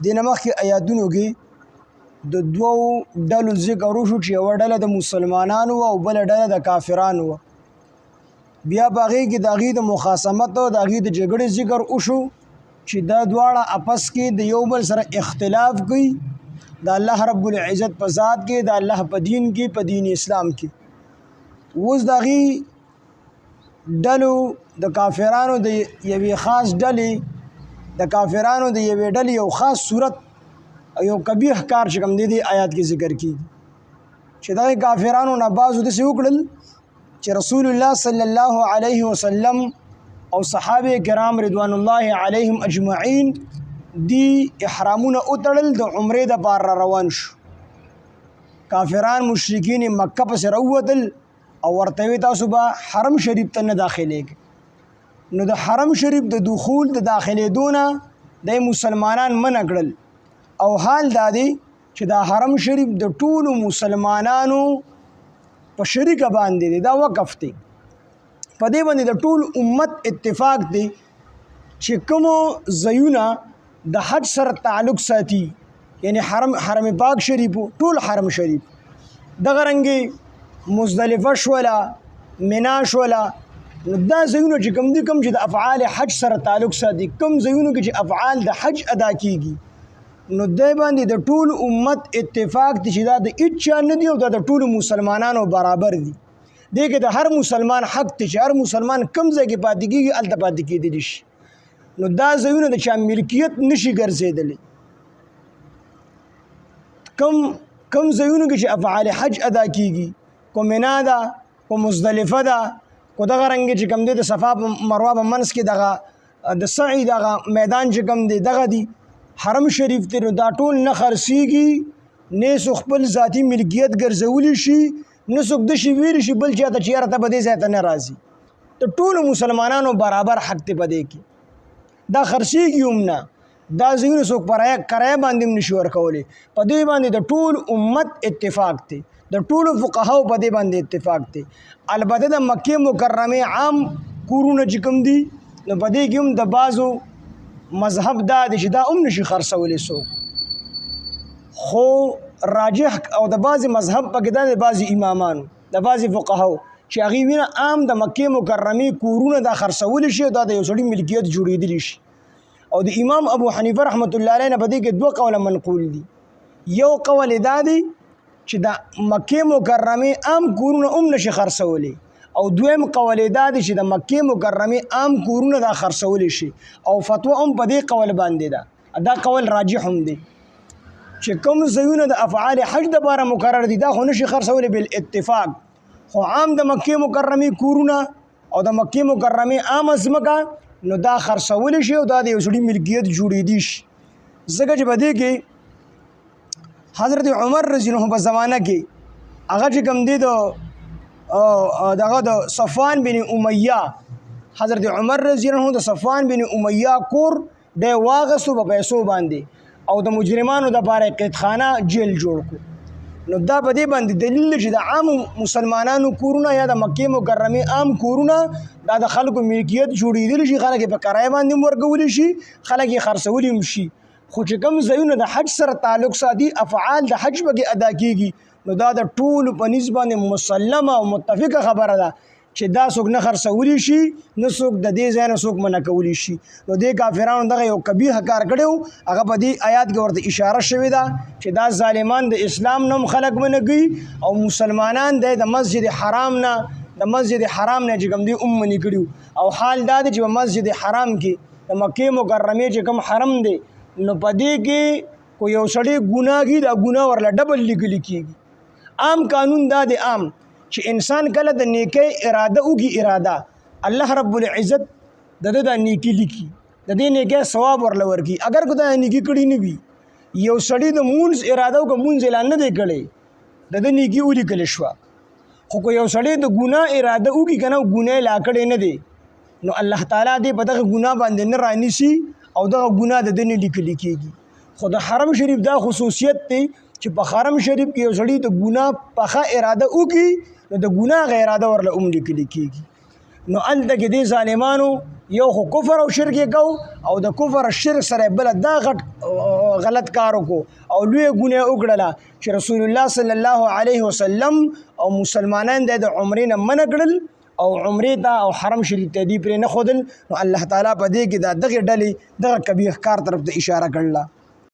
دې نه مخکې آیاتونو کې د دوو ډلو ذکر وشو چې یوه ډله د مسلمانانو او بله ډله د کافرانو وه. بیا په هغې کې د هغې د مخاصمت او د هغې د جګړې ذکر وشو چې دا دواړه اپس کې د یو بل سره اختلاف کوي د الله رب العزت په ذات کې، د الله په دین کې، په دین اسلام کې. اوس د هغې ډلو د کافرانو د یوې خاص ډلې د کافرانو د یوې ډلې یو خاص صورت او یو قبیح کار چې کوم دی آیات کې ذکر کیږي چې دغه کافرانو نه بعضو داسې وکړل چې رسول الله صلی الله علیه وسلم او صحابه کرام رضوان الله علیهم اجمعین دی احرامونه وتړل د عمرې دپاره روان شو. کافران مشرکین مکه پسې راووتل او ورته وی تاسو به حرم شریف ته نه داخلیږئ. نو د حرم شریف د دخول د داخلېدو نه د مسلمانان منع کړل او حال دا دی چې دا حرم شریف د ټولو مسلمانانو په شریکه باندې دی، دا وقف دی. په دې باندې د ټول امت اتفاق دی چې کومو ځایونه د حج سره تعلق ساتي، یعنی حرم پاک شریف، ټول حرم شریف، دغه رنګې مزدلفه شوله، منا شوله، نو دا ځایونه چې کوم دي کوم چې د افعال حج سره تعلق ساتي، کوم ځایونو کې چې افعال د حج ادا کیږي، نو دی باندې د ټول امت اتفاق دی چې دا د هیڅ چا نه دی او دا د ټولو مسلمانانو برابر دی. دی کې د هر مسلمان حق دی چې هر مسلمان کوم ځای کې پاتې کېږي هلته پاتې کېدلی شي. نو دا ځایونه د چا ملکیت نشي ګرځېدلی. کم ځایونو کې چې افعال حج ادا کیږي، کو منا ده، کو مزدلفه ده، کو دغه رنګ چې کوم دی د صفا مروه په منځ کې دغه د سعی دغه میدان چې کوم دی دغه دی حرم شریف دی، نو دا ټول نه خرڅېږي، نه څوک خپل ذاتي ملکیت ګرځولی شي، نه څوک داسې ویلی شي بل چاته چې یاره ته به دې ځای ته نه راځي. د ټولو مسلمانانو برابر حق دی په دې کې، دا خرڅېږي هم نه، دا ځایونه څوک کرایه باندې هم نشي ورکولی. په دې باندې د ټول امت اتفاق دی، د ټولو فقهاو په دې باندې اتفاق دی. البته د مکې مکرمې عام کورونه چې کوم دي نو په دې کې هم د بعضو مذهب دا دی چې دا هم نشي خرڅولی څوک، خو راجح او د بعضې مذهب پکې دا د بعضې امامانو د بعضې فقهاو چې هغوی وینه عام د مکې مکرمې کورونه دا خرڅولی شي او دا د یو سړي ملکیت جوړېدلی شي. او د امام ابو حنیفه رحمت الله علیه نه په دې کې دوه قوله منقول دي. یو قول دا دی چې د مکې مکرمې عام کورونه هم نشي خرڅولی، او دویم قول دا دی چې د مکې مکرمې عام کورونه دا خرڅولی شي، او فتوا هم په دې قول باندې ده. دا قول راجح هم دی چې کوم ځایونه د افعال حج دپاره مقرر دي دا خو نشي خرڅولی بالاتفاق، خو عام د مکې مکرمې کورونه او د مکې مکرمې عامه ځمکه نو دا خرڅولی شي او دا د یو سړي ملکیت جوړېدی شي. ځکه چې په دې کې حضرت عمر رضی الله عنه په زمانه کې هغه چې کوم دی دغه د صفوان بن امیه، حضرت عمر رضی الله عنه د صفوان بن امیه کور دی واغستو په پیسو باندې او د مجرمانو دپاره قیدخانه جیل جوړ کړو. نو دا په دې باندې دلیل دی چې د عام مسلمانانو کورونه یا د مکې مکرمې عام کورونه دا د خلکو ملکیت جوړېدلی شي، خلک یې په کرایه باندې هم ورکولی شي، خلک یې خرڅولی هم شي. خو چې کوم ځایونه د حج سره تعلق ساتي، افعال د حج پکې ادا کېږي، نو دا د ټولو په نسبت باندې مسلمه او متفقه خبره ده چې دا څوک نه خرڅولی شي، نه څوک د دې ځای نه څوک منع کولی شي. نو دې کافرانو دغه یو قبیح کار کړی و، هغه په دې آیات کې ورته اشاره شوې ده چې دا ظالمان د اسلام نه هم خلک منع کوي او مسلمانان د مسجد حرام نه چې کوم دی هم منع کړي. او حال دا دی چې په مسجد حرام کې د مکې مکرمې چې کوم حرم دی نو په دې کې کو یو سړی ګناه کوي، دا ګناه ورله ډبل لیکلی کېږي. عام قانون دا دی عام چې انسان کله د نیکۍ اراده وکړي، اراده الله رب العزت د ده دا نیکي لیکي، د دې نیکۍ ثواب ورله ورکړي. اگر که دا نیکي کړي نه وي، یو سړي د مونځ اراده وکړه مونځ یې لا نه دی کړی، د ده نیکي ولیکلی شوه. خو که یو سړی د ګناه اراده وکړي که نه ګناه یې لا کړی نه دی، نو الله تعالی دې په دغه ګناه باندې نه رانیسي او دغه ګناه د ده نه لیکلی کېږي. خو د حرم شریف دا خصوصیت دی چې په حرم شریف کې یو سړي د ګناه پخه اراده وکړي نو د ګناه غ اراده ورله هم لیکلی کېږي. نو هلته کې دې ظالمانو یو خو کفر او شرک یې کو او د کفر او شرک سره بل دا غلط کار وکړو او لوی ګناه وکړله چې رسول الله صلی الله علیه وسلم او مسلمانان د عمرې نه منع کړل او عمرې ته او حرم شریف ته دی پرې نه ښودل. نو الله تعالی په دې کې دغه ډلې دغه کبیح کار طرف ته اشاره کړله.